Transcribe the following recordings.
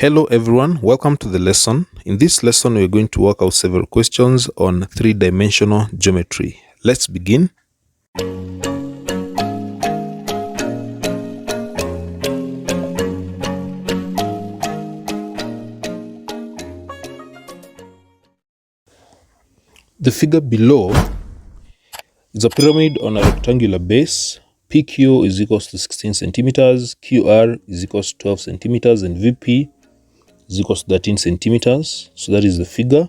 Hello everyone, welcome to the lesson. In this lesson, we're going to work out several questions on three-dimensional geometry. Let's begin. The figure below is a pyramid on a rectangular base. PQ is equals to 16 centimeters, QR is equals to 12 centimeters, and VP is equals to 13 centimeters. So that is the figure.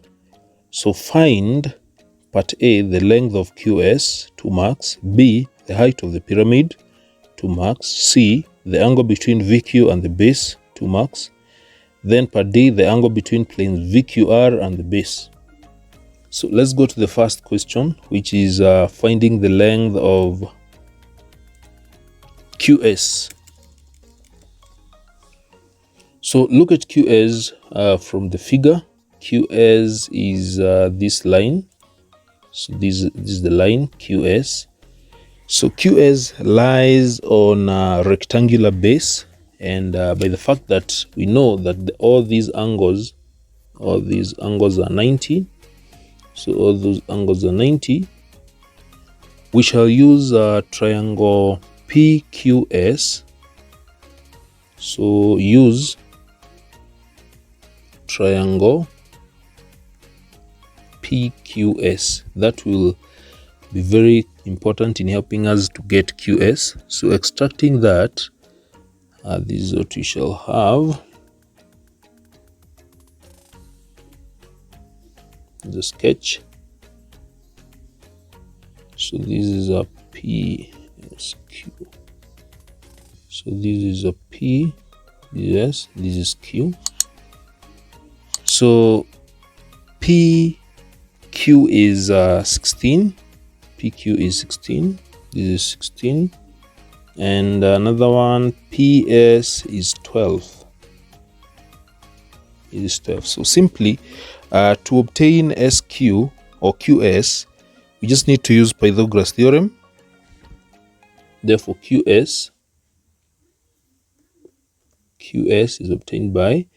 So find part A, the length of QS, 2 marks. B, the height of the pyramid, 2 marks. C, the angle between VQ and the base, 2 marks. Then part D, the angle between planes VQR and the base. So let's go to the first question, which is finding the length of QS. So look at QS from the figure. QS is this line. So this is the line QS. So QS lies on a rectangular base, and by the fact that we know that all these angles are 90. So all those angles are 90. We shall use triangle PQS. So use triangle PQS. That will be very important in helping us to get QS. So extracting that, this is what we shall have. The sketch. So this is a PSQ. So this is a P, yes, this is Q. So PQ is 16. PQ is 16. This is 16. And another one, PS is 12. It is 12. So simply, to obtain SQ or QS, we just need to use Pythagoras theorem. Therefore, QS is obtained by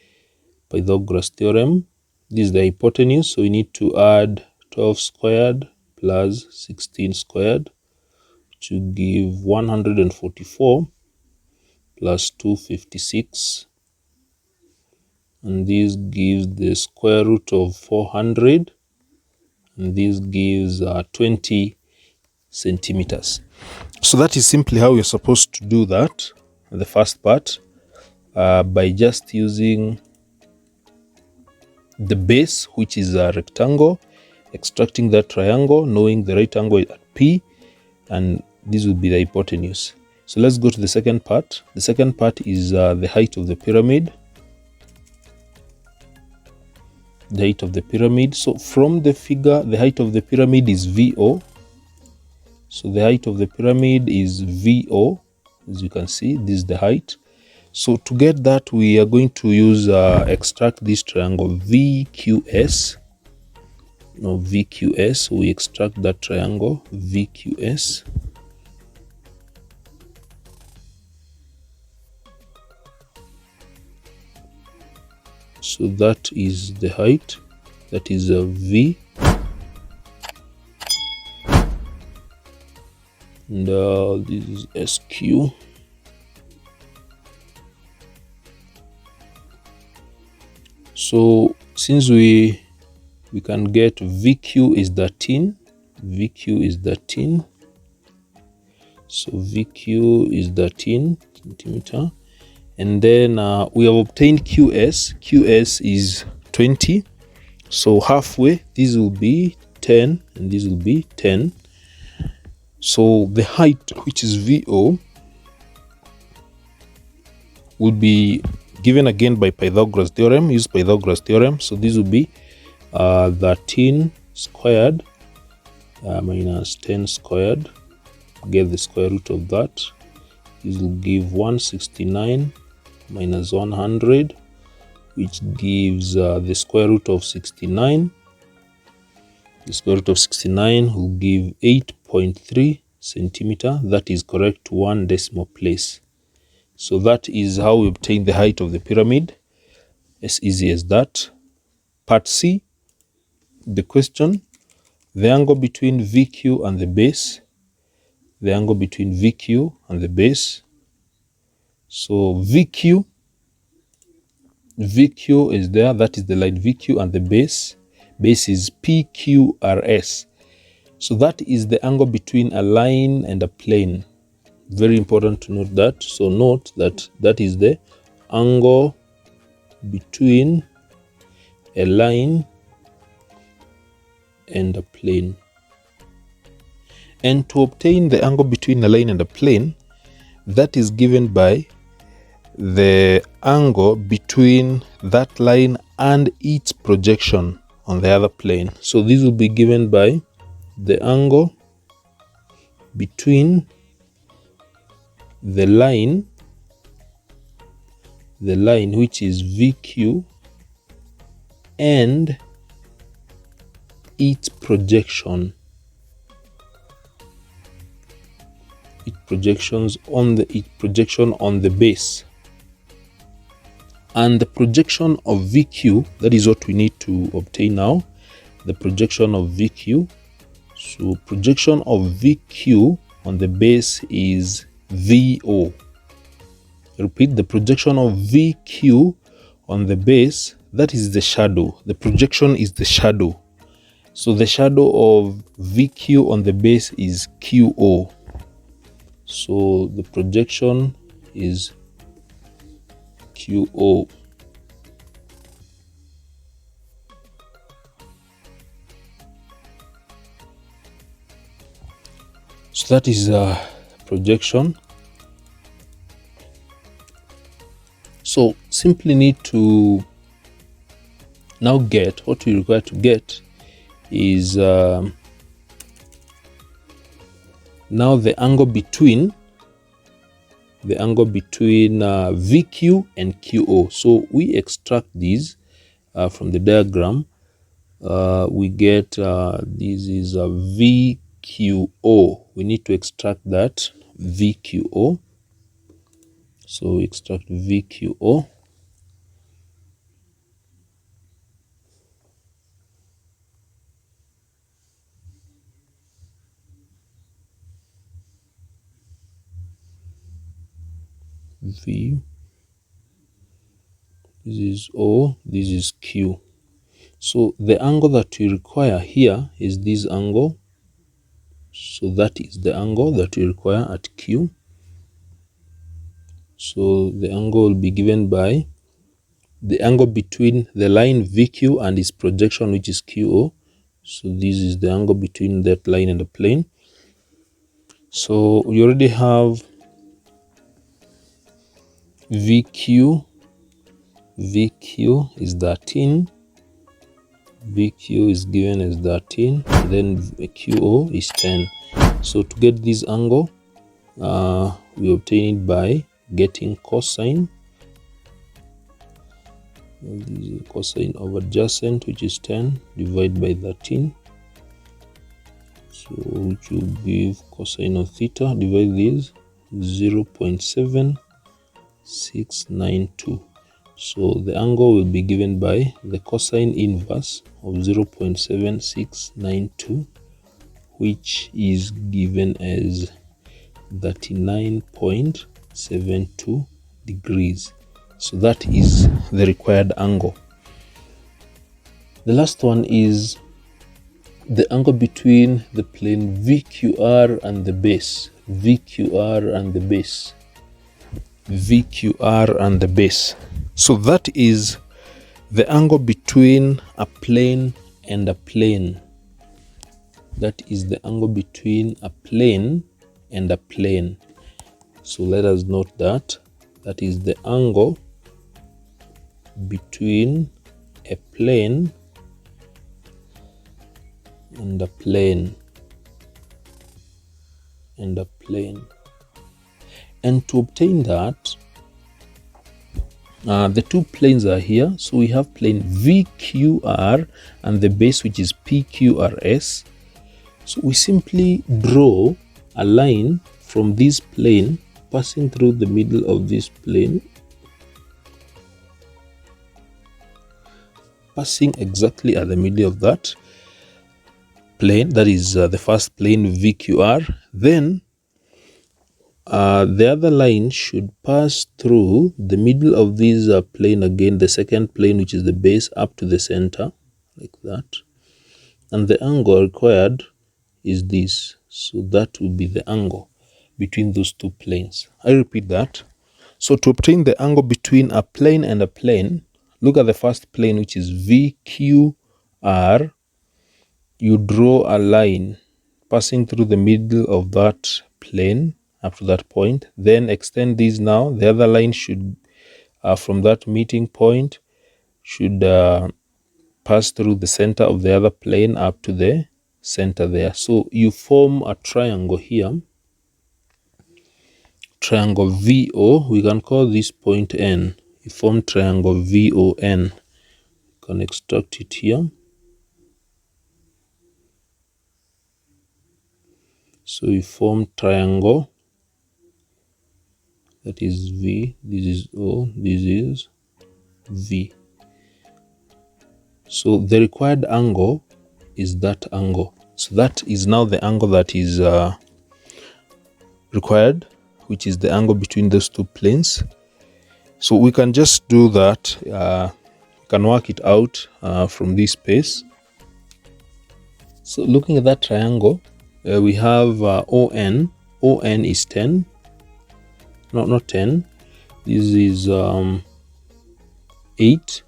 Pythagoras theorem. This is the hypotenuse, so we need to add 12 squared plus 16 squared to give 144 plus 256. And this gives the square root of 400, and this gives 20 centimeters. So that is simply how you're supposed to do that, the first part, by just using the base, which is a rectangle, extracting that triangle, knowing the right angle at P, and this will be the hypotenuse. So let's go to the second part. The second part is the height of the pyramid. The height of the pyramid. So from the figure, the height of the pyramid is VO. So the height of the pyramid is VO. As you can see, this is the height. So to get that, we are going to use extract this triangle VQS. No, VQS. So we extract that triangle VQS. So that is the height. That is a V. And this is SQ. So since we can get VQ is 13. VQ is 13. So VQ is 13 centimeter. And then we have obtained QS. QS is 20. So halfway, this will be 10 and this will be 10. So the height, which is VO, will be given again by Pythagoras theorem. Use Pythagoras theorem. So this will be 13 squared minus 10 squared. Get the square root of that. This will give 169 minus 100, which gives the square root of 69. The square root of 69 will give 8.3 centimeter. That is correct to 1 decimal place. So that is how we obtain the height of the pyramid. As easy as that. Part C, the question, the angle between VQ and the base. The angle between VQ and the base. So VQ is there, that is the line VQ, and the base is PQRS. So that is the angle between a line and a plane. Very important to note that. So note that that is the angle between a line and a plane. And to obtain the angle between a line and a plane, that is given by the angle between that line and its projection on the other plane. So this will be given by the angle between the line which is VQ and its projection. Its projection on the base. And the projection of VQ, that is what we need to obtain now. The projection of VQ. So projection of VQ on the base is VO. Repeat, the projection of VQ on the base, that is the shadow. The projection is the shadow. So the shadow of VQ on the base is QO. So the projection is QO. So that is a projection. So simply need to now get, what we require to get is now the angle between VQ and QO. So we extract these from the diagram. We get this is a VQO. We need to extract that VQO. So we extract VQO. V, this is O, this is Q. So the angle that we require here is this angle. So that is the angle that we require at Q. So the angle will be given by the angle between the line VQ and its projection, which is QO. So this is the angle between that line and the plane. So we already have VQ is 13. VQ is given as 13. Then QO is 10. So to get this angle, we obtain it by getting cosine. This is cosine of adjacent, which is 10, divided by 13. So which will give cosine of theta, divide this, 0.7692. So the angle will be given by the cosine inverse of 0.7692, which is given as 39.72 degrees. So that is the required angle. The last one is the angle between the plane VQR and the base. VQR and the base. VQR and the base. So that is the angle between a plane and a plane. That is the angle between a plane and a plane. So let us note that. That is the angle between a plane and a plane. And a plane. And to obtain that, the two planes are here. So we have plane VQR and the base, which is PQRS. So we simply draw a line from this plane passing through the middle of this plane. passing exactly at the middle of that plane, that is the first plane VQR. Then the other line should pass through the middle of this plane again, the second plane, which is the base, up to the center, like that. And the angle required is this. So that will be the angle between those two planes. I repeat that. So to obtain the angle between a plane and a plane, look at the first plane, which is VQR. You draw a line passing through the middle of that plane up to that point. Then extend these now. The other line should, from that meeting point, should pass through the center of the other plane up to the center there. So you form a triangle here. Triangle VO, we can call this point N. You form triangle VON. You can extract it here. So we form triangle, that is V, this is O, this is V. So the required angle is that angle. So that is now the angle that is required, which is the angle between those two planes. So we can just do that. We can work it out from this space. So looking at that triangle, we have ON. ON is 10. No, not 10. This is 8.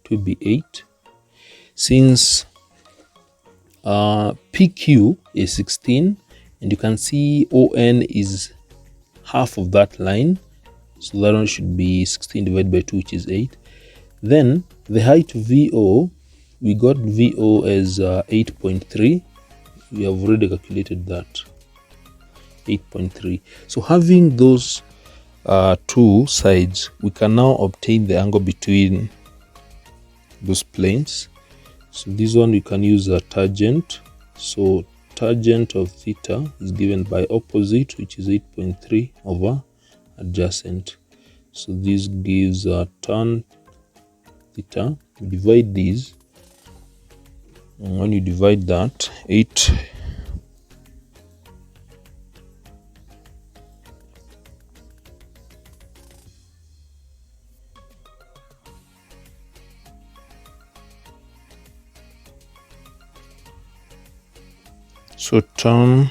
To be 8. Since PQ is 16, and you can see ON is half of that line, so that one should be 16 divided by 2, which is 8. Then the height VO, we got VO as 8.3. We have already calculated that, 8.3. So having those two sides, we can now obtain the angle between those planes. So this one we can use a tangent. So tangent of theta is given by opposite, which is 8.3 over adjacent. So this gives a tan theta. We divide these, and when you divide that, 8 so tan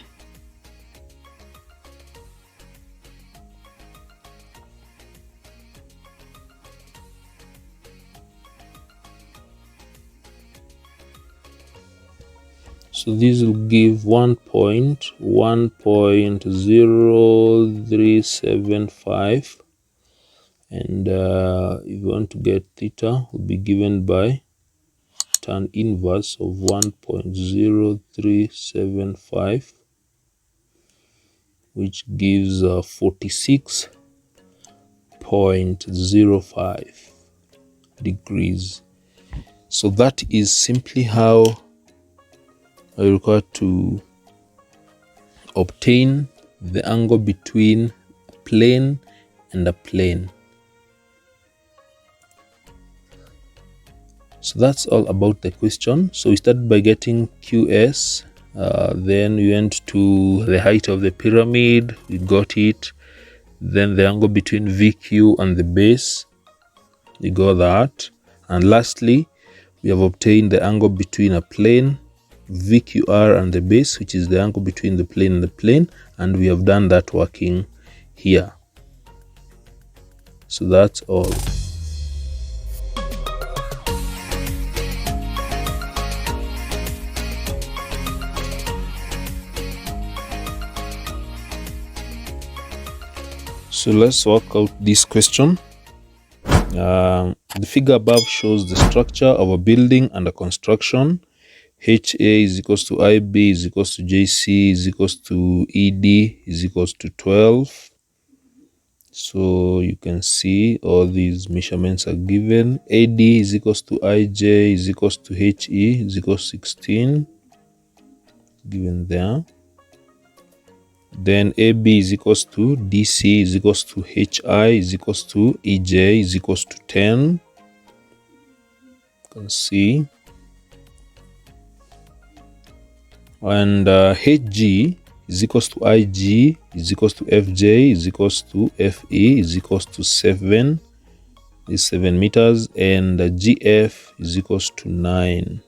so this will give 1.0375, and if you want to get theta, will be given by tan inverse of 1.0375, which gives 46.05 degrees. So that is simply how I require to obtain the angle between a plane and a plane. So that's all about the question. So we started by getting QS, then we went to the height of the pyramid, we got it. Then the angle between VQ and the base, we got that. And lastly, we have obtained the angle between a plane, VQR, and the base, which is the angle between the plane and the plane, and we have done that working here. So that's all. So let's work out this question. The figure above shows the structure of a building under construction. HA is equals to IB is equals to JC is equals to ED is equals to 12. So you can see all these measurements are given. AD is equals to IJ is equals to HE is equals to 16, given there. Then AB is equals to DC is equals to HI is equals to EJ is equals to 10. You can see. And HG is equals to IG is equals to FJ is equals to FE is equals to 7 is 7 meters, and GF is equals to 9.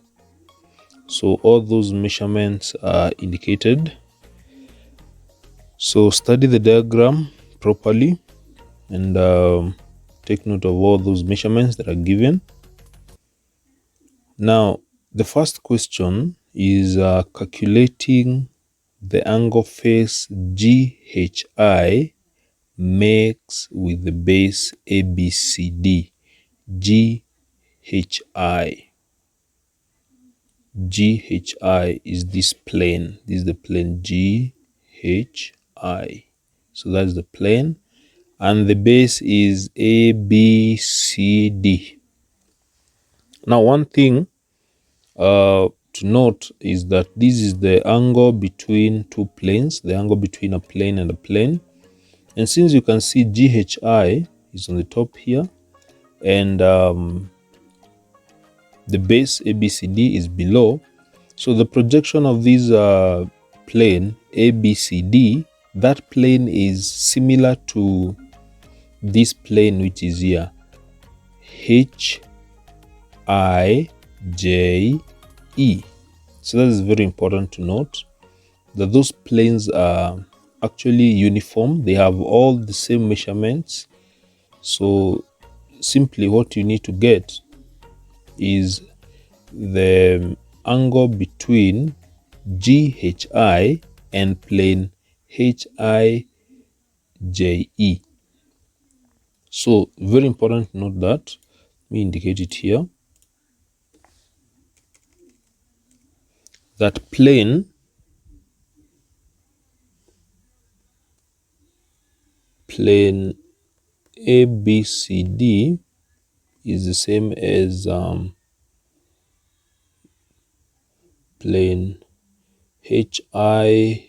So all those measurements are indicated. So study the diagram properly and take note of all those measurements that are given. Now, the first question is calculating the angle face GHI makes with the base ABCD. GHI is this plane. This is the plane GHI. So that's the plane. And the base is ABCD. Now, one thing to note is that this is the angle between two planes, the angle between a plane and a plane. And since you can see GHI is on the top here, and the base ABCD is below, so the projection of this plane ABCD, that plane is similar to this plane which is here, HIJE. So that is very important to note, that those planes are actually uniform. They have all the same measurements. So simply what you need to get is the angle between GHI and plane HIJE. So very important to note that. Let me indicate it here. That plane ABCD is the same as plane HIJE.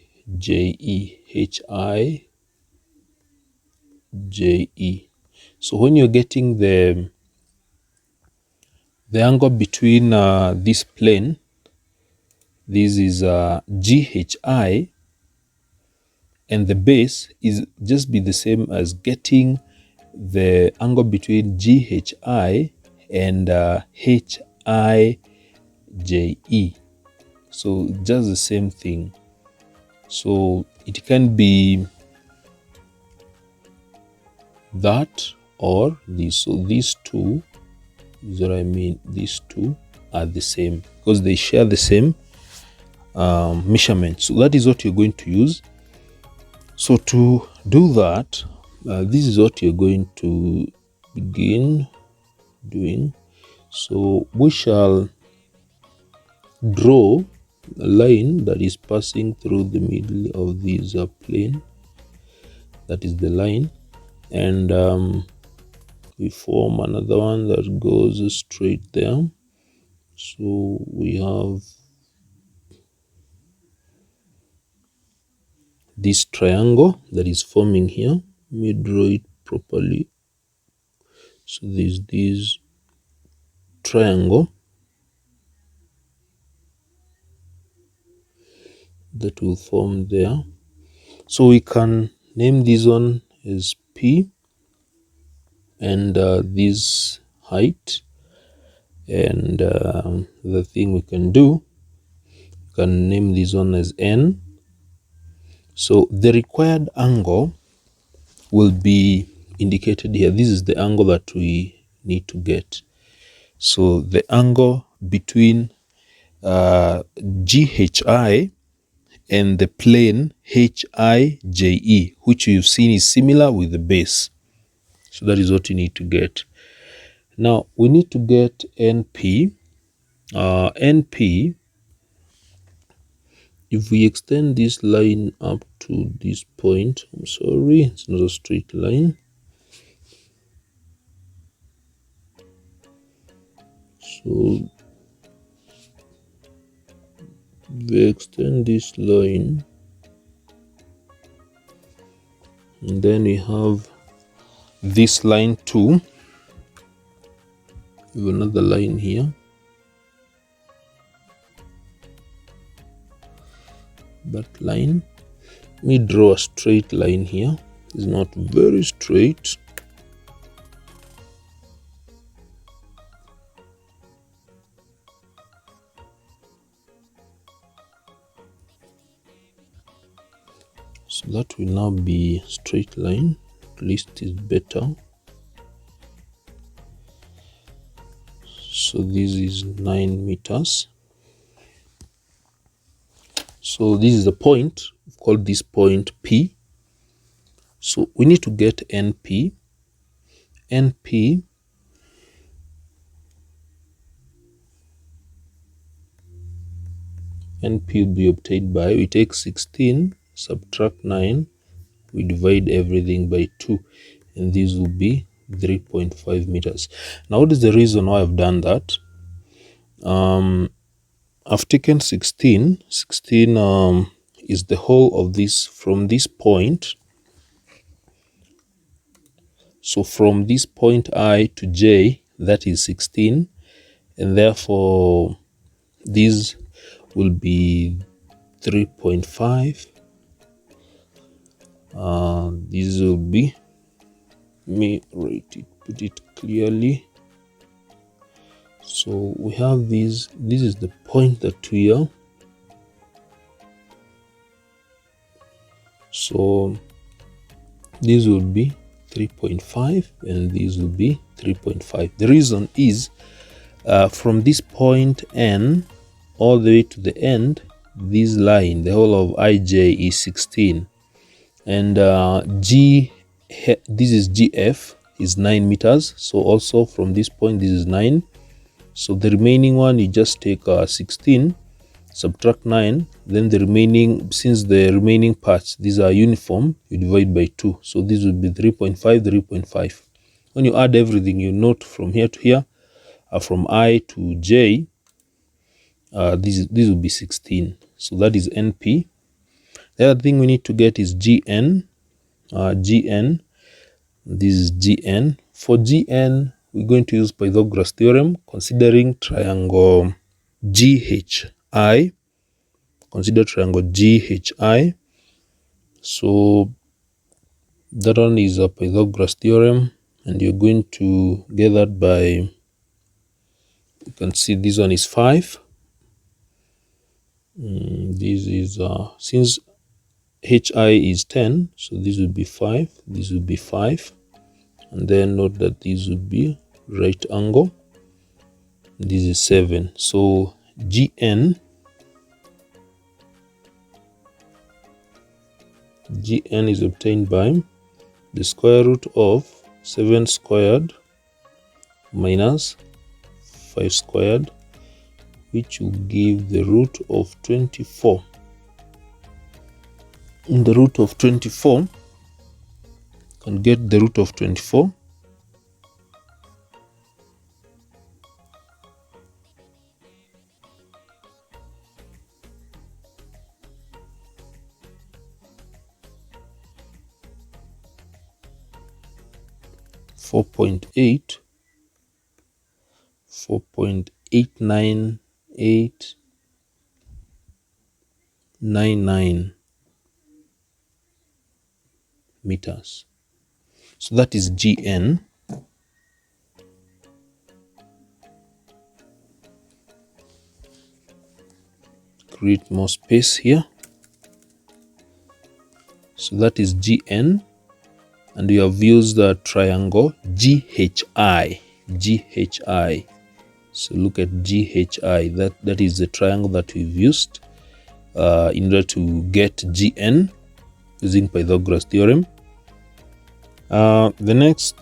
So when you're getting the angle between this plane, this is GHI, and the base is just be the same as getting the angle between GHI and HIJE. So just the same thing. So it can be that or this. So these two is what I mean. These two are the same because they share the same measurement. So that is what you're going to use. So to do that, this is what you're going to begin doing. So we shall draw a line that is passing through the middle of this plane. That is the line. And we form another one that goes straight there. So we have this triangle that is forming here. Let me draw it properly. So there's this triangle that will form there. So we can name this one as P, and this height, and the thing we can do, we can name this one as N. So the required angle will be indicated here. This is the angle that we need to get. So the angle between GHI and the plane HIJE, which you've seen is similar with the base. So that is what you need to get. Now we need to get NP. NP, if we extend this line up to this point, I'm sorry, it's not a straight line. So we extend this line, and then we have this line too. We have another line here. that line. Let me draw a straight line here. It's not very straight. So that will now be straight line, at least is better. So this is 9 meters. So this is the point. We've called this point P. So we need to get NP. NP will be obtained by, we take 16, subtract 9, we divide everything by 2, and this will be 3.5 meters. Now, what is the reason why I've done that? I've taken 16. 16 is the whole of this from this point. So from this point I to J, that is 16, and therefore this will be 3.5. This will be, let me write it, put it clearly. So we have this is the point that we are. So this will be 3.5 and this will be 3.5. The reason is from this point N all the way to the end, this line, the whole of IJ is 16, and this is GF is 9 meters. So also from this point this is 9. So the remaining one, you just take 16, subtract 9, then the remaining, since the remaining parts, these are uniform, you divide by 2. So this will be 3.5, 3.5. When you add everything, you note from here to here, from I to J, this will be 16. So that is NP. The other thing we need to get is GN. GN, this is GN. For GN, we're going to use Pythagoras theorem, considering triangle GHI. Consider triangle GHI. So that one is a Pythagoras theorem, and you're going to get that by, you can see this one is 5. This is since HI is 10, so this will be 5, this will be 5, and then note that this will be right angle, this is 7. So GN is obtained by the square root of 7 squared minus 5 squared, which will give the root of 24. In the root of 24, can get the root of 24. .8 4.89899 meters. So that is GN. Create more space here. So that is GN, and we have used the triangle GHI. GHI. So look at GHI. That is the triangle that we've used in order to get GN using Pythagoras theorem. The next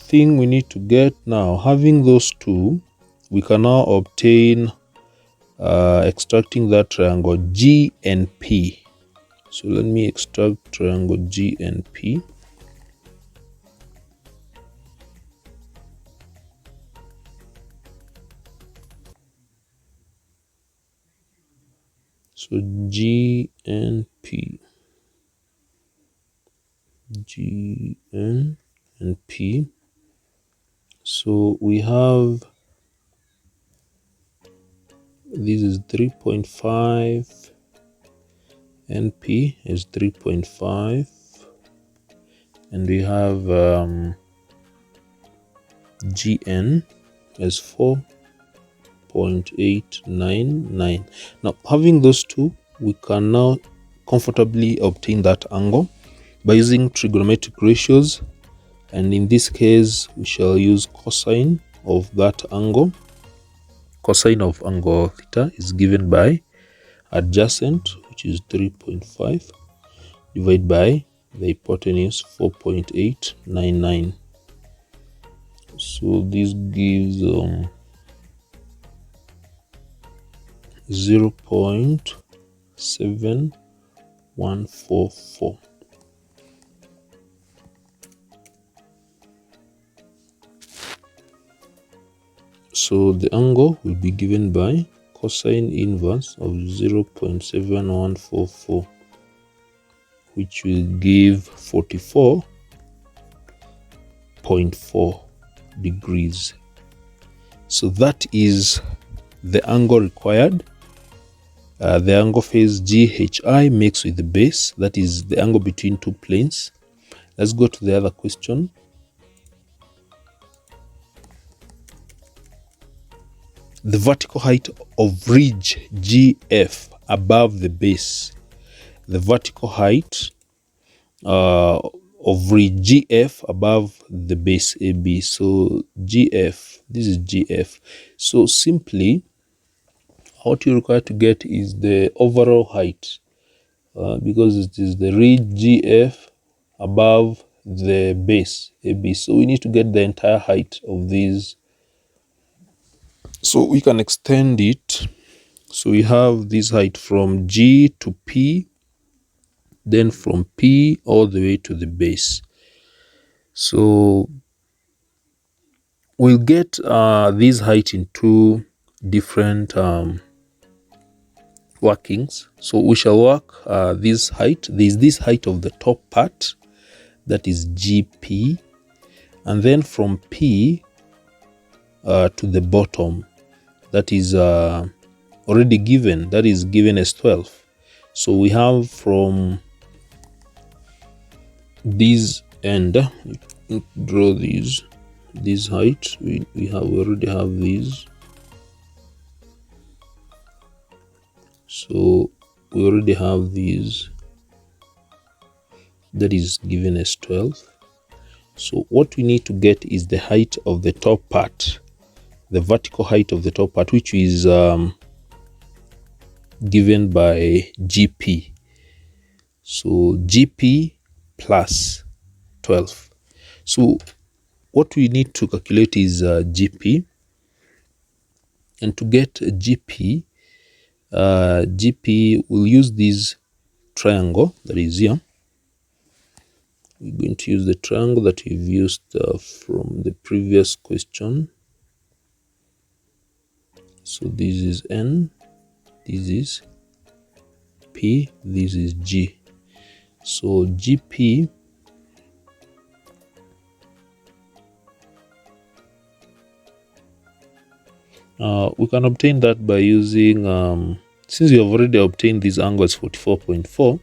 thing we need to get now, having those two, we can now obtain extracting that triangle G and P. So let me extract triangle G and P. So G and P. G N and P. So we have, this is 3.5 NP is 3.5, and we have GN is 4.899. Now, having those two, we can now comfortably obtain that angle by using trigonometric ratios, and in this case we shall use cosine of that angle. Cosine of angle theta is given by adjacent, which is 3.5, divided by the hypotenuse 4.899. So this gives 0.7144. So the angle will be given by cosine inverse of 0.7144, which will give 44.4 degrees. So that is the angle required. The angle phase GHI makes with the base, that is the angle between two planes. Let's go to the other question. The vertical height of ridge GF above the base. The vertical height of ridge GF above the base AB. So GF, this is GF. So simply, what you require to get is the overall height, because it is the ridge GF above the base AB. So we need to get the entire height of these. So we can extend it. So we have this height from G to P, then from P all the way to the base. So we'll get this height in two different workings. So we shall work this height. There's this height of the top part, that is GP, and then from P to the bottom, that is already given, that is given as 12. So we have from this end, draw this height, we already have these. So we already have these, that is given as 12. So what we need to get is the height of the top part, the vertical height of the top part, which is given by GP. So GP plus 12. So what we need to calculate is GP, and to get GP, we'll use this triangle that is here. We're going to use the triangle that we've used from the previous question. So this is N, this is P, this is G. So GP we can obtain that by using, since we have already obtained this angle as 44.4,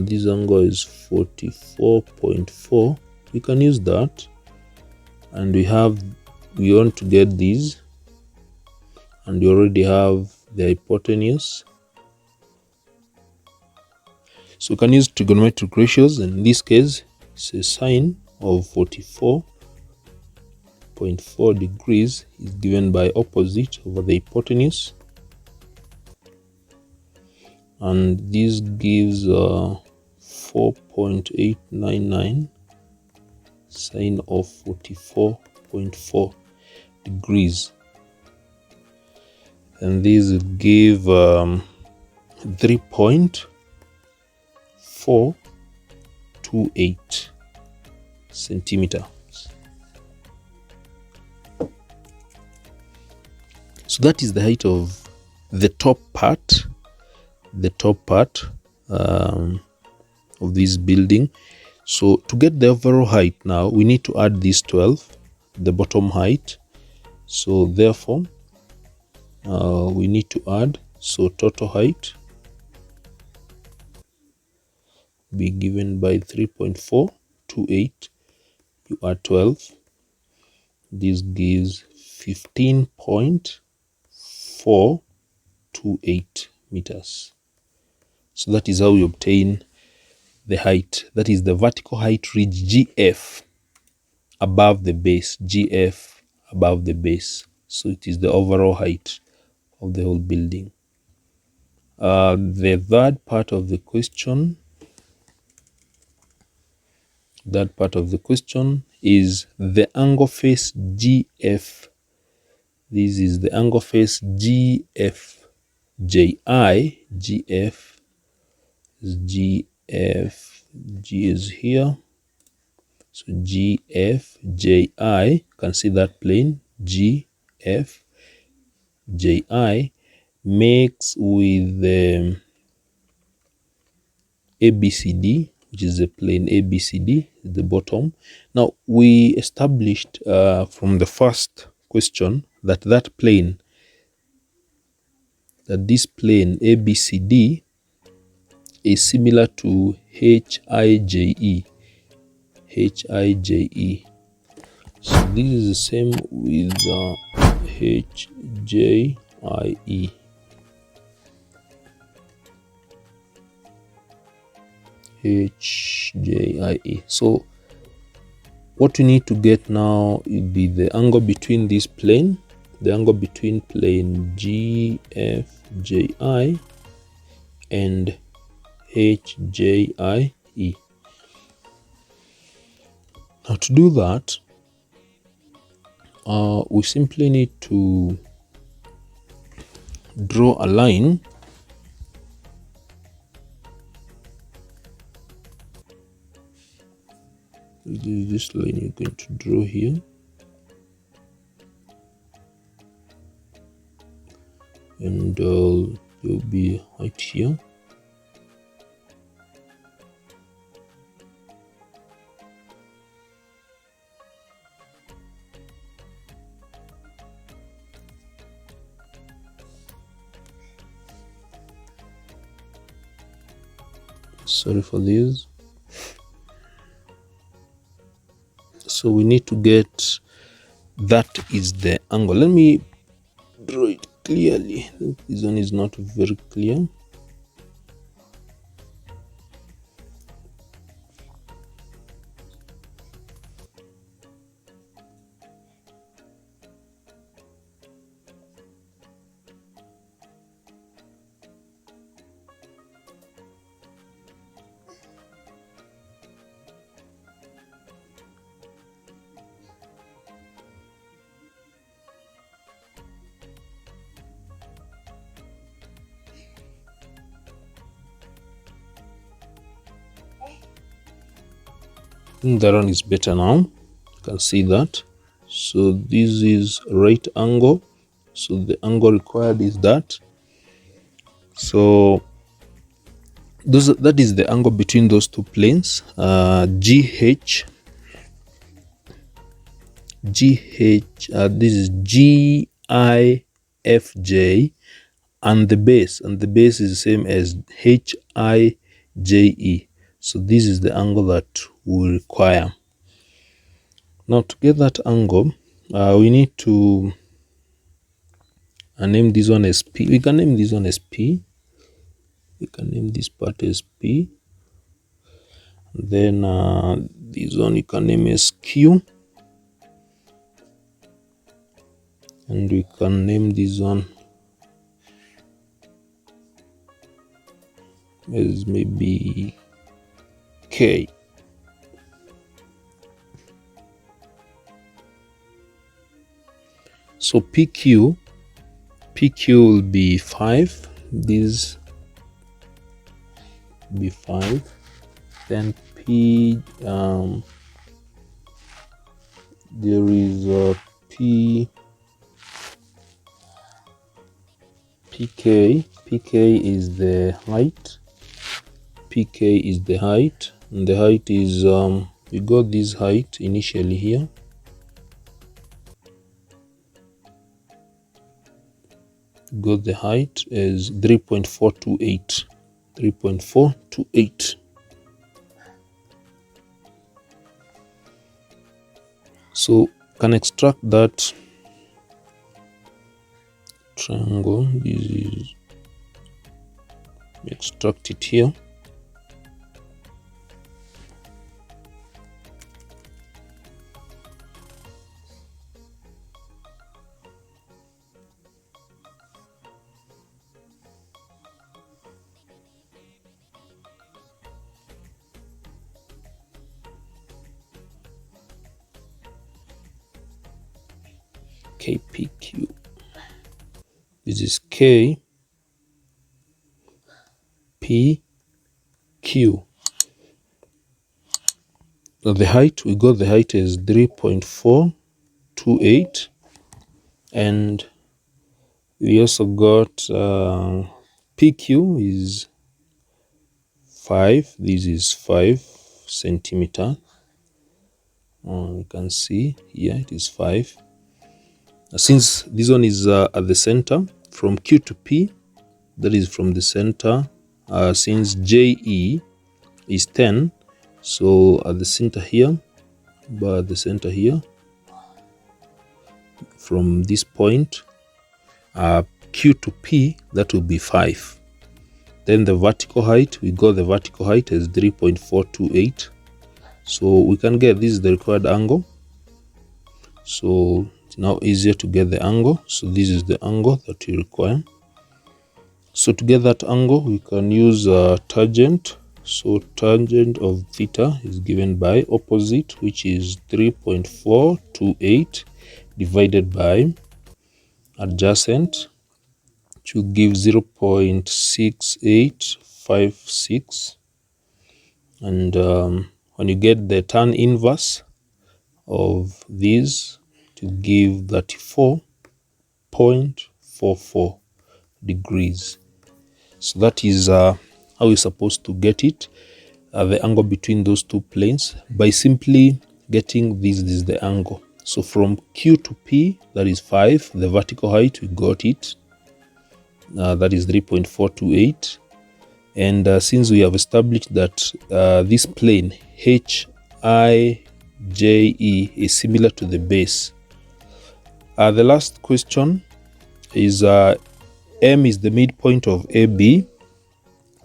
this angle is 44.4, we can use that, and we want to get these, and we already have the hypotenuse. So we can use trigonometric ratios, and in this case it's a sine of 44.4 degrees is given by opposite over the hypotenuse, and this gives 4.899 sine of 44.4 degrees, and this would give 3.428 centimeters. So that is the height of the top part, of this building. So to get the overall height now, we need to add this 12, the bottom height. So therefore, we need to add, so total height be given by 3.428. You add 12. This gives 15.428 meters. So that is how we obtain the height. That is the vertical height ridge GF above the base. GF above the base. So it is the overall height of the whole building. The third part of the question is the angle face GF. This is the angle face GF. GF G is here. So GFJI, can see that plane GFJI makes with the ABCD, which is the plane ABCD, the bottom. Now we established from the first question that this plane ABCD is similar to HIJE. So this is the same with HJIE. So what we need to get now will be the angle between this plane, the angle between plane GFJI and HJIE. Now to do that, we simply need to draw a line this line you're going to draw here, and there'll be height here. Sorry for this. So we need to get that is the angle. Let me draw it clearly. I think this one is not very clear. I think that one is better now. You can see that. So this is right angle. So the angle required is that. So that is the angle between those two planes. GH. This is GIFJ, and the base is the same as HIJE. So this is the angle that we require. Now to get that angle, we need to name this one as P. We can name this one as P. We can name this part as P. Then this one you can name as Q. And we can name this one as maybe K. So PQ will be 5. This will be 5. Then P, there is a PK is the height. PK is the height, and the height is we got this height initially here. Got the height as 3.428. So can extract that triangle. This is, extract it here. KPQ. This is KPQ. The height, we got the height is 3.428, and we also got PQ is 5. This is 5 centimeter. You can see here it is 5. Since this one is at the center, from Q to P, that is from the center, since JE is 10, so at the center here, from this point, Q to P, that will be 5. Then the vertical height, we got the vertical height as 3.428. So we can get, this is the required angle. So it's now easier to get the angle. So this is the angle that we require. So to get that angle, we can use tangent. So tangent of theta is given by opposite, which is 3.428 divided by adjacent, to give 0.6856. And when you get the tan inverse of these, to give 34.44 degrees. So that is how we're supposed to get it, the angle between those two planes, by simply getting this is the angle. So from Q to P, that is 5, the vertical height, we got it, that is 3.428. And since we have established that this plane HIJE is similar to the base, the last question is M is the midpoint of AB.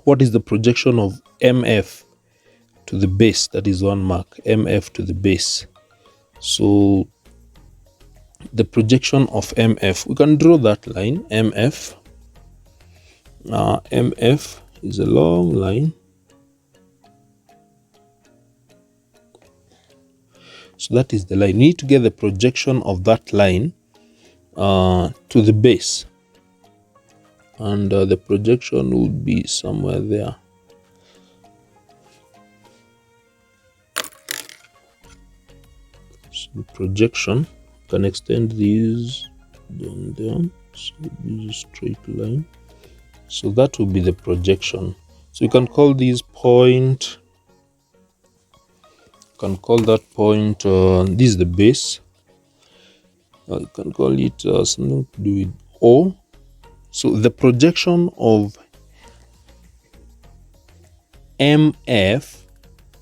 What is the projection of MF to the base? That is 1 mark, MF to the base. So the projection of MF, we can draw that line, MF. MF is a long line. So that is the line. We need to get the projection of that line to the base. And the projection would be somewhere there. So the projection can extend these down there. So this is a straight line. So that will be the projection. So you can call this point, this is the base. You can call it something to do with O. So the projection of MF,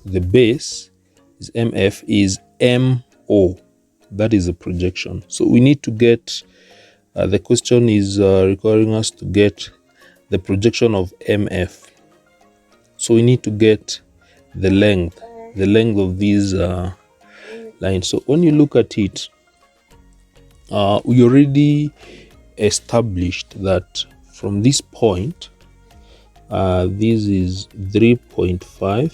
the base is MF, is MO. That is the projection. So we need to get, the question is requiring us to get the projection of MF. So we need to get the length of these lines. So when you look at it, we already established that from this point, this is 3.5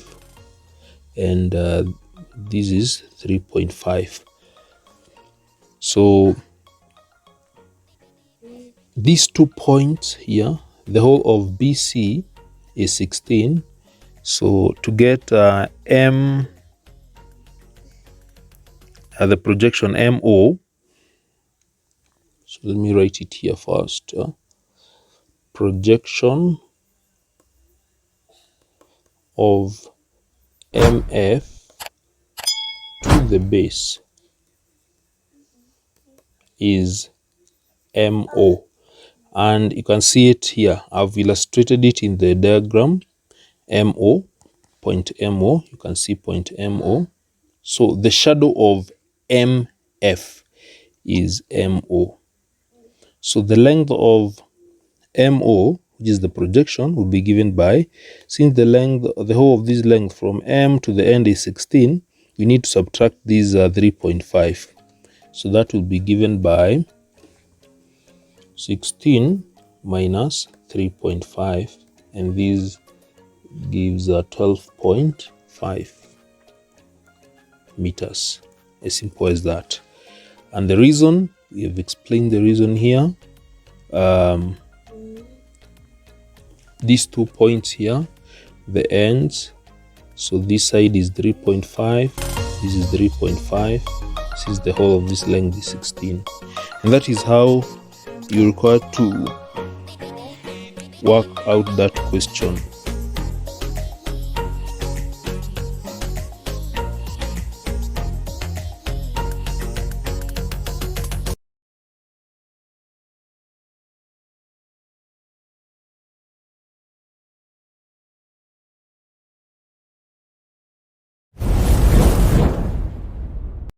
and this is 3.5. So these 2 points here, the whole of BC is 16. So to get the projection MO, so let me write it here first. Projection of MF to the base is MO. And you can see it here. I've illustrated it in the diagram. MO, point MO, you can see point MO. So the shadow of MF F is MO. So the length of MO, which is the projection, will be given by, since the whole of this length from M to the end is 16, we need to subtract these 3.5. So that will be given by 16 minus 3.5, and this gives 12.5 meters. As simple as that. And the reason, we have explained the reason here. These 2 points here, the ends, so this side is 3.5, this is 3.5, since the whole of this length is 16. And that is how you're required to work out that question.